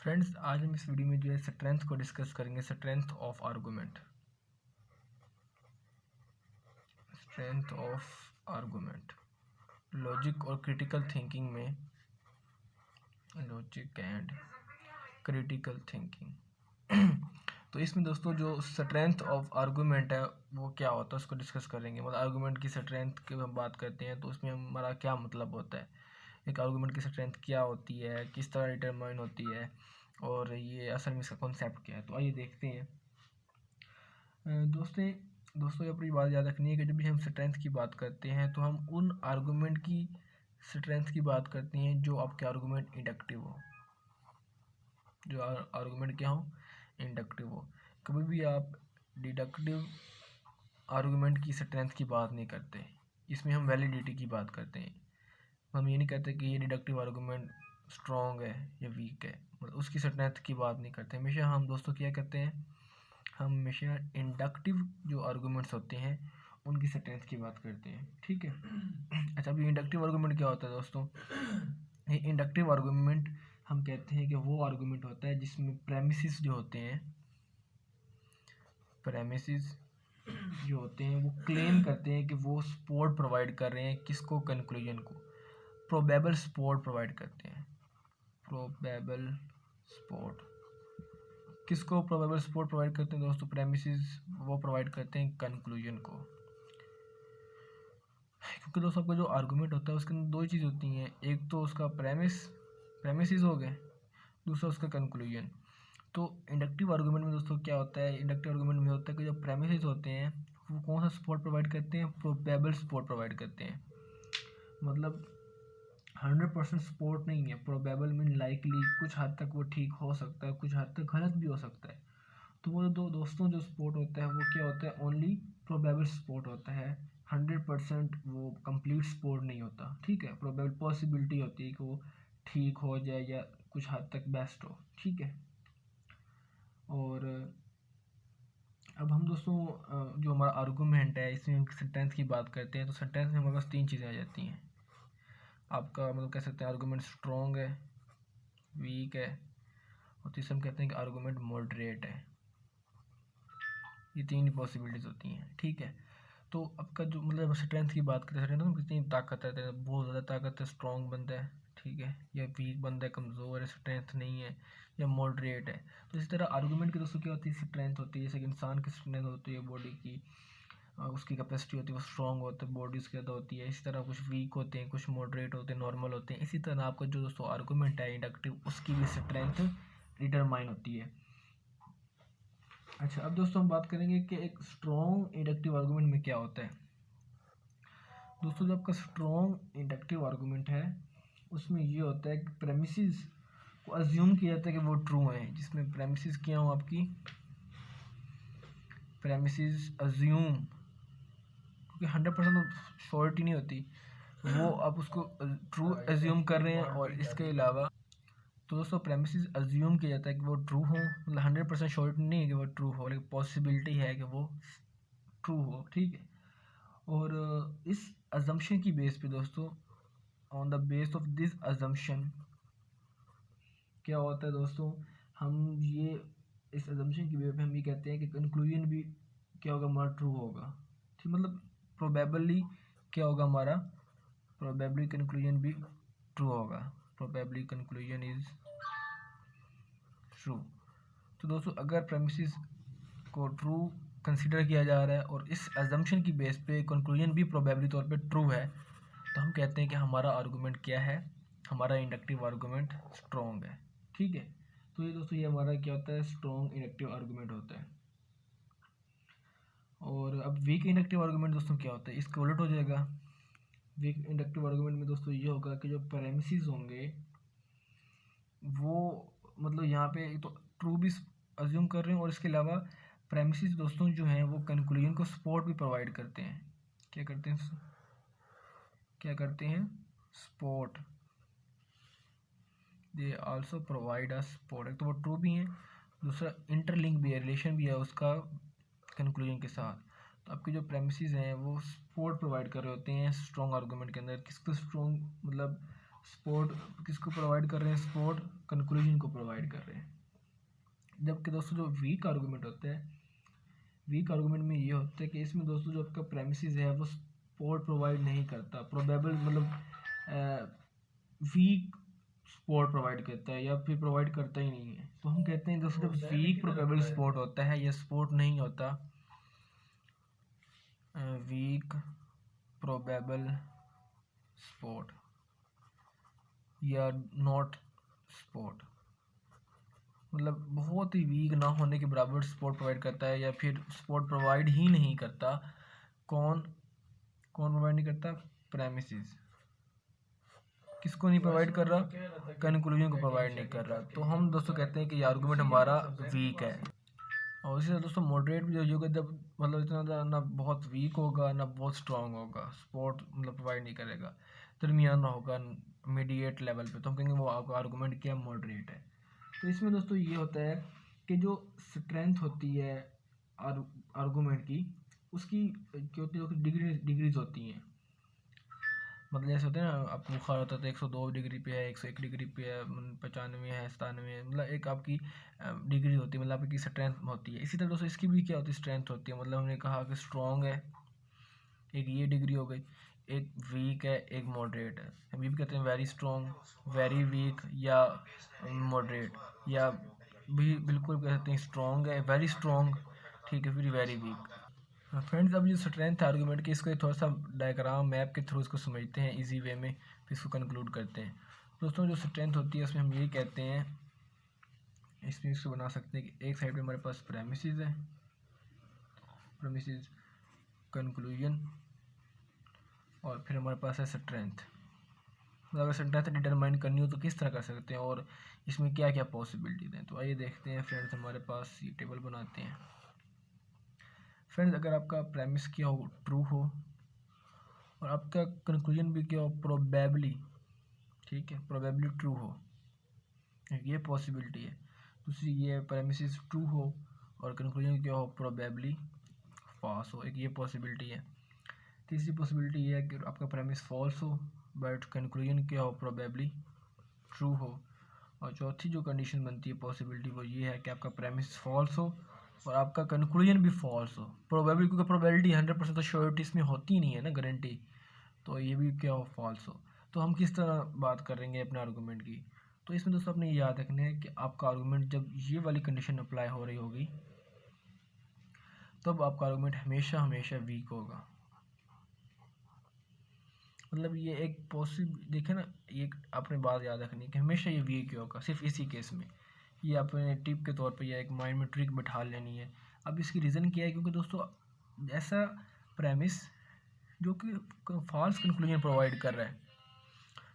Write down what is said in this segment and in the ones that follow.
Friends, आज हम इस वीडियो में जो है स्ट्रेंथ को डिस्कस करेंगे। Strength of argument. Strength of argument logic और क्रिटिकल थिंकिंग में। लॉजिक एंड क्रिटिकल थिंकिंग तो इसमें दोस्तों जो स्ट्रेंथ ऑफ आर्गूमेंट है वो क्या होता है उसको डिस्कस करेंगे। मतलब आर्गूमेंट की स्ट्रेंथ की हम बात करते हैं तो उसमें हमारा क्या मतलब होता है, एक आर्गूमेंट की स्ट्रेंथ क्या होती है, किस तरह डिटरमाइन होती है और ये असल में इसका कॉन्सेप्ट क्या है। तो आइए देखते हैं। दोस्तों अपनी बात याद रखनी है कि जब भी हम स्ट्रेंथ की बात करते हैं तो हम उन आर्गूमेंट की स्ट्रेंथ की बात करते हैं जो आपके आर्गूमेंट इंडक्टिव हो, जो आर्गूमेंट क्या हो, इंडक्टिव हो। कभी भी आप डिडक्टिव आर्गूमेंट की स्ट्रेंथ की बात नहीं करते। इसमें हम वैलिडिटी की बात करते हैं। हम ये नहीं कहते कि ये डिडक्टिव आर्गूमेंट स्ट्रॉन्ग है या वीक है, मतलब उसकी स्ट्रेंथ की बात नहीं करते। हमेशा हम दोस्तों क्या करते हैं, हम हमेशा इंडक्टिव जो आर्गूमेंट्स होते हैं उनकी स्ट्रेंथ की बात करते हैं। ठीक है। अच्छा, अभी इंडक्टिव आर्गूमेंट क्या होता है दोस्तों? ये इंडक्टिव आर्गूमेंट हम कहते हैं कि वो आर्गूमेंट होता है जिसमें प्रेमिसेस जो होते हैं, प्रेमिसेस जो होते हैं वो क्लेम करते हैं कि वो सपोर्ट प्रोवाइड कर रहे हैं किसको, कंक्लूजन को। प्रोबेबल सपोर्ट प्रोवाइड करते हैं। प्रोबेबल सपोर्ट किसको प्रोबेबल सपोर्ट प्रोवाइड करते हैं दोस्तों? प्रेमिसेस वो प्रोवाइड करते हैं कंक्लूजन को। क्योंकि दोस्तों आपका जो आर्गूमेंट होता है उसके अंदर दो ही चीज़ होती हैं, एक तो उसका प्रेमिसेस हो गए, दूसरा उसका कंक्लूजन। तो इंडक्टिव आर्गूमेंट में दोस्तों क्या होता है, इंडक्टिव आर्गूमेंट में होता है कि जो प्रेमिसेस होते हैं वो कौन सा सपोर्ट प्रोवाइड करते हैं, प्रोबेबल सपोर्ट प्रोवाइड करते हैं। मतलब 100% सपोर्ट नहीं है, प्रोबेबल मीन लाइकली, कुछ हद तक वो ठीक हो सकता है, कुछ हद तक गलत भी हो सकता है। तो वो दोस्तों जो सपोर्ट होता है वो क्या होता है, ओनली प्रोबेबल सपोर्ट होता है। 100% वो कंप्लीट सपोर्ट नहीं होता। ठीक है, प्रोबेबल पॉसिबिलिटी होती है कि वो ठीक हो जाए या कुछ हद तक बेस्ट हो। ठीक है। और अब हम दोस्तों जो हमारा आर्गूमेंट है इसमें हम सेंटेंस की बात करते हैं तो सेंटेंस में हमारे पास तीन चीज़ें आ जाती हैं। आपका मतलब कह सकते हैं आर्गूमेंट स्ट्रॉन्ग है, वीक है, और तीसरा हम कहते हैं कि आर्गूमेंट मॉडरेट है। ये तीन पॉसिबिलिटीज़ होती हैं। ठीक है। तो आपका जो मतलब स्ट्रेंथ की बात करते हैं तो कितनी ताकत है, बहुत ज़्यादा ताकत है, स्ट्रॉन्ग बंदा है, ठीक है, या वीक बंदा है, कमज़ोर है, स्ट्रेंथ नहीं है, या मॉडरेट है। तो इसी तरह आर्गूमेंट की दोस्तों क्या होती है, स्ट्रेंथ होती है। जैसे कि इंसान की स्ट्रेंथ होती है बॉडी की, उसकी कैपेसिटी होती है, वो स्ट्रॉन्ग होता है, बॉडी उसकी ज़्यादा होती है। इसी तरह कुछ वीक होते हैं, कुछ मॉडरेट होते हैं, नॉर्मल होते हैं। इसी तरह आपका जो दोस्तों आर्गूमेंट है इंडक्टिव, उसकी भी स्ट्रेंथ डिटरमाइन होती है। अच्छा, अब दोस्तों हम बात करेंगे कि एक स्ट्रॉन्ग इंडक्टिव आर्गूमेंट में क्या होता है। दोस्तों जो आपका स्ट्रॉन्ग इंडक्टिव आर्गूमेंट है उसमें ये होता है कि प्रेमिसेस को अज्यूम किया जाता है कि वो ट्रू हैं। जिसमें प्रेमिसेस क्या हो, आपकी प्रेमिसेस अज्यूम, क्योंकि 100% श्योरिटी नहीं होती, वो आप उसको ट्रू अज्यूम कर रहे हैं। और इसके अलावा तो दोस्तों प्रेमिसेस अज्यूम किया जाता है कि वो ट्रू हो, मतलब 100% श्योरिटी नहीं है कि वो ट्रू हो, लेकिन पॉसिबिलिटी है कि वो ट्रू हो। ठीक है। और इस अजम्पशन की बेस पे दोस्तों, on the base of this assumption क्या होता है दोस्तों, हम ये इस अजम्पशन की बेस पे हम ये कहते हैं कि कंक्लूजन भी क्या होगा, हमारा ट्रू होगा। ठीक, मतलब प्रोबेबली क्या होगा हमारा, प्रोबेबली कंक्लूजन भी ट्रू होगा। Probably conclusion is true. तो दोस्तों अगर प्रेमिसेस को ट्रू कंसीडर किया जा रहा है और इस अजम्पशन की बेस पे कंक्लूजन भी प्रोबेबली तौर पे ट्रू है, तो हम कहते हैं कि हमारा आर्गूमेंट क्या है, हमारा इंडक्टिव आर्गूमेंट स्ट्रॉन्ग है। ठीक है। तो ये दोस्तों ये हमारा क्या होता है, स्ट्रॉन्ग इंडक्टिव आर्गूमेंट होता है। और अब वीक इंडक्टिव आर्गूमेंट दोस्तों क्या होता है, इसका उलट हो जाएगा। वीक इंडक्टिव आर्गूमेंट में दोस्तों ये होगा कि जो प्रेमिसेस होंगे वो मतलब यहाँ पे तो ट्रू भी अज्यूम कर रहे हैं, और इसके अलावा प्रेमिसेस दोस्तों जो हैं वो कंक्लूजन को सपोर्ट भी प्रोवाइड करते हैं। क्या करते हैं, क्या करते हैं, support. They also provide a support. एक तो वो ट्रू भी हैं, दूसरा इंटरलिंक भी है, रिलेशन भी है उसका कंक्लूजन के साथ। तो आपके जो प्रेमिसेस हैं वो सपोर्ट प्रोवाइड कर रहे होते हैं स्ट्रॉन्ग आर्गूमेंट के अंदर। किसको स्ट्रॉन्ग, मतलब सपोर्ट किसको प्रोवाइड कर रहे हैं, सपोर्ट कंक्लूजन को प्रोवाइड कर रहे हैं। जबकि दोस्तों जो वीक आर्गूमेंट होता है, वीक आर्गूमेंट में ये होता है कि इसमें दोस्तों जो आपका प्रेमिसेस है वो सपोर्ट प्रोवाइड नहीं करता, प्रोबेबल मतलब वीक सपोर्ट प्रोवाइड करता है या फिर प्रोवाइड करता ही नहीं है। तो हम कहते हैं दोस्तों जब वीक प्रोबेबल सपोर्ट होता है या सपोर्ट नहीं होता, वीक प्रोबेबल सपोर्ट या नॉट सपोर्ट, मतलब बहुत ही वीक ना होने के बराबर सपोर्ट प्रोवाइड करता है या फिर सपोर्ट प्रोवाइड ही नहीं करता। कौन प्रोवाइड नहीं करता, प्रेमिसेस। किसको नहीं प्रोवाइड कर रहा, कंक्लूजन को प्रोवाइड नहीं कर रहा। तो हम दोस्तों कहते हैं कि ये आर्गूमेंट हमारा वीक है। और इसी तरह दोस्तों मॉडरेट भी होगा जब मतलब इतना ज़्यादा ना बहुत वीक होगा ना बहुत स्ट्रांग होगा, सपोर्ट मतलब प्रोवाइड नहीं करेगा, दरमियाना होगा मीडिएट लेवल पे, तो हम कहेंगे वो आर्गूमेंट क्या मॉडरेट है। तो इसमें दोस्तों ये होता है कि जो स्ट्रेंथ होती है आर्गूमेंट की, उसकी क्या होती है, डिग्रीज होती हैं। मतलब जैसे होते हैं ना, आपको बुखार होता है तो 102 डिग्री पे है, 101 डिग्री पे है, 95 है, 97, मतलब एक आपकी डिग्री होती है, मतलब आपकी स्ट्रेंथ होती है। इसी तरह दोस्तों इसकी भी क्या होती है, स्ट्रेंथ होती है। मतलब हमने कहा कि स्ट्रॉन्ग है, एक ये डिग्री हो गई, एक वीक है, एक मॉडरेट है। हम ये भी कहते हैं वेरी स्ट्रॉन्ग, वेरी वीक या मॉडरेट, या भी बिल्कुल कहते हैं स्ट्रॉन्ग है, वेरी स्ट्रॉन्ग, ठीक है, फिर वेरी वीक। फ्रेंड्स अब ये स्ट्रेंथ है आर्गूमेंट की, इसको थोड़ा सा डायग्राम मैप के थ्रू इसको समझते हैं इजी वे में, फिर इसको कंक्लूड करते हैं। दोस्तों जो स्ट्रेंथ होती है उसमें हम ये कहते हैं, इसमें इसको बना सकते हैं कि एक साइड पे हमारे पास प्रेमिसेस है, प्रेमिसेस, कंक्लूजन, और फिर हमारे पास है स्ट्रेंथ। अगर स्ट्रेंथ डिटरमाइन करनी हो तो किस तरह कर सकते हैं और इसमें क्या क्या पॉसिबिलिटीज हैं। तो आइए देखते हैं फ्रेंड्स, हमारे पास ये टेबल बनाते हैं। फ्रेंड्स अगर आपका प्रेमिस क्या हो, ट्रू हो, और आपका कंक्लूजन भी क्या हो, प्रोबेबली, ठीक है, प्रोबेबली ट्रू हो, ये पॉसिबिलिटी है। दूसरी ये प्रेमिसेस ट्रू हो और कंक्लूजन क्या हो, प्रोबेबली फॉल्स हो, एक ये पॉसिबिलिटी है। तीसरी पॉसिबिलिटी ये है कि आपका प्रेमिस फॉल्स हो बट कंक्लूजन क्या हो, प्रोबेबली ट्रू हो। और चौथी जो कंडीशन बनती है पॉसिबिलिटी, वो ये है कि आपका प्रेमिस फॉल्स हो और आपका कंक्लूजन भी फॉल्स हो। प्रोबेबली, क्योंकि प्रोबेबिलिटी 100% तो श्योरिटी इसमें होती नहीं है ना, गारंटी, तो ये भी क्या हो, फॉल्स हो। तो हम किस तरह बात करेंगे अपने आर्गूमेंट की, तो इसमें दोस्तों अपने याद रखना है कि आपका आर्गूमेंट जब ये वाली कंडीशन अप्लाई हो रही होगी तब आपका आर्गूमेंट हमेशा हमेशा वीक होगा। मतलब ये एक देखे ना, ये आपने बात याद रखनी है कि हमेशा ये वीक ही होगा, सिर्फ इसी केस में। ये आपने टिप के तौर पे या एक माइंड में ट्रिक बिठा लेनी है। अब इसकी रीज़न क्या है, क्योंकि दोस्तों ऐसा प्रेमिस जो कि फॉल्स कंक्लूजन प्रोवाइड कर रहा है,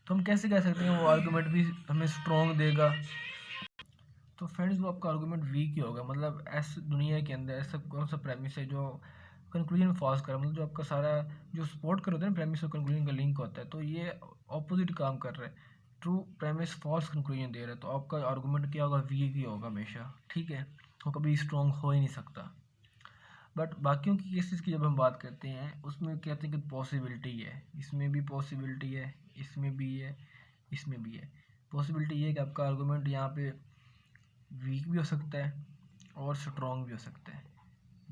तो हम कैसे कह सकते हैं वो आर्गूमेंट भी हमें स्ट्रॉन्ग देगा। तो फ्रेंड्स वो आपका आर्गूमेंट वीक ही होगा। मतलब ऐसे दुनिया के अंदर ऐसा कौन सा प्रेमिस है जो कंक्लूजन फॉल्स करे, मतलब जो आपका सारा जो सपोर्ट कर होता है ना, प्रेमिस और कंक्लूजन का लिंक होता है, तो ये ऑपोजिट काम कर रहा है। ट्रू प्रेमिस फॉल्स कंक्लूजन दे रहा है, तो आपका आर्गूमेंट क्या होगा, वीक ही होगा हमेशा, ठीक है, वो कभी स्ट्रॉन्ग हो ही नहीं सकता। बट बाकियों की केसेस की जब हम बात करते हैं उसमें कहते हैं कि पॉसिबिलिटी है, इसमें भी पॉसिबिलिटी है, इसमें भी है, इसमें भी है। पॉसिबिलिटी ये है कि आपका आर्गूमेंट यहाँ पे वीक भी हो सकता है और स्ट्रॉन्ग भी हो सकता है,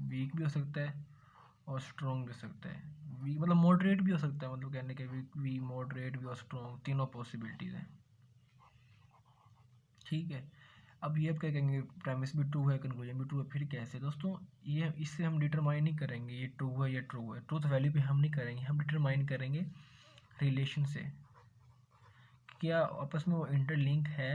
वीक भी हो सकता है और स्ट्रॉन्ग भी हो सकता है, वीक मतलब मॉडरेट भी हो सकता है, मतलब कहने के वीक मॉडरेट भी और स्ट्रॉन्ग, तीनों पॉसिबिलिटीज़ हैं, ठीक है। अब ये आप क्या कहेंगे, प्रेमिस भी ट्रू है, कंक्लूजन भी ट्रू है, फिर कैसे दोस्तों, ये इससे हम डिटरमाइन नहीं करेंगे ये ट्रू है या ट्रू है, ट्रूथ वैल्यू पे हम नहीं करेंगे, हम डिटरमाइन करेंगे रिलेशन से, क्या आपस में वो इंटरलिंक है।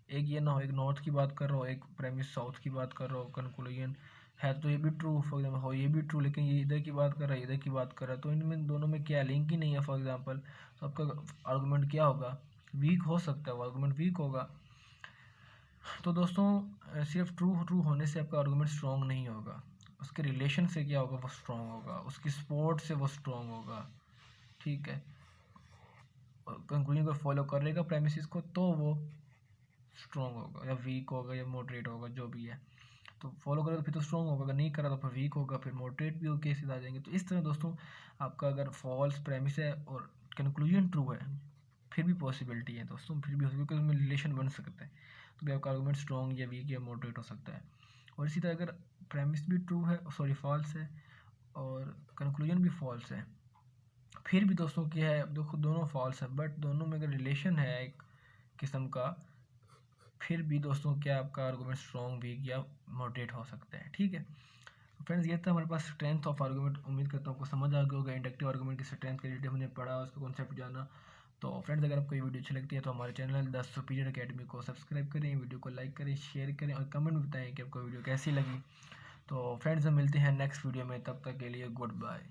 एक ये ना हो, एक नॉर्थ की बात कर रहा हो, एक प्रेमिस साउथ की बात कर रहा हो, कंक्लूजन है तो ये भी ट्रू, फॉर एग्जाम्पल हो ये भी ट्रू, लेकिन ये इधर की बात कर रहा है, इधर की बात कर रहा है, तो इनमें दोनों में क्या लिंक ही नहीं है, फॉर एग्जाम्पल, तो आपका आर्गूमेंट क्या होगा, वीक हो सकता है, वो आर्गूमेंट वीक होगा। तो दोस्तों सिर्फ ट्रू ट्रू होने से आपका आर्गूमेंट स्ट्रॉन्ग नहीं होगा, उसके रिलेशन से क्या होगा, वो स्ट्रॉन्ग होगा, उसकी सपोर्ट से वो स्ट्रॉन्ग होगा, ठीक है। कंक्लूजन को फॉलो करेगा प्रेमिसेस को तो वो स्ट्रॉन्ग होगा, या वीक होगा या मॉडरेट होगा, जो भी है। तो फॉलो करेगा तो फिर तो स्ट्रॉन्ग होगा, अगर नहीं करा तो फिर वीक होगा, फिर मॉडरेट भी होकर केसेस आ जाएंगे। तो इस तरह दोस्तों आपका अगर फॉल्स प्रेमिस है और कंक्लूजन ट्रू है, फिर भी पॉसिबिलिटी है दोस्तों, फिर भी हो सकता है क्योंकि उसमें रिलेशन बन सकता है। तो भी आपका आर्गूमेंट स्ट्रॉन्ग या वीक या मॉडरेट हो सकता है। और इसी तरह अगर प्रेमिस भी ट्रू है, सॉरी फॉल्स है, और कंक्लूजन भी फॉल्स है, फिर भी दोस्तों क्या है, देखो दोनों फॉल्स है बट दोनों में अगर रिलेशन है एक किस्म का, फिर भी दोस्तों क्या आपका आर्गूमेंट स्ट्रॉन्ग वीक या मॉडरेट हो सकता है। ठीक है फ्रेंड्स, ये था हमारे पास स्ट्रेंथ ऑफ आर्गूमेंट। उम्मीद करता हूँ आपको समझ आ गया होगा इंडक्टिव आर्गूमेंट की स्ट्रेंथ के रिलेटेड हमने पढ़ा, उसका कॉन्सेप्ट जाना। तो फ्रेंड्स, अगर आपको ये वीडियो अच्छी लगती है तो हमारे चैनल द सुपीरियर अकेडमी को सब्सक्राइब करें, वीडियो को लाइक करें, शेयर करें और कमेंट में बताएं कि आपको वीडियो कैसी लगी। तो फ्रेंड्स, हम मिलते हैं नेक्स्ट वीडियो में, तब तक के लिए गुड बाय।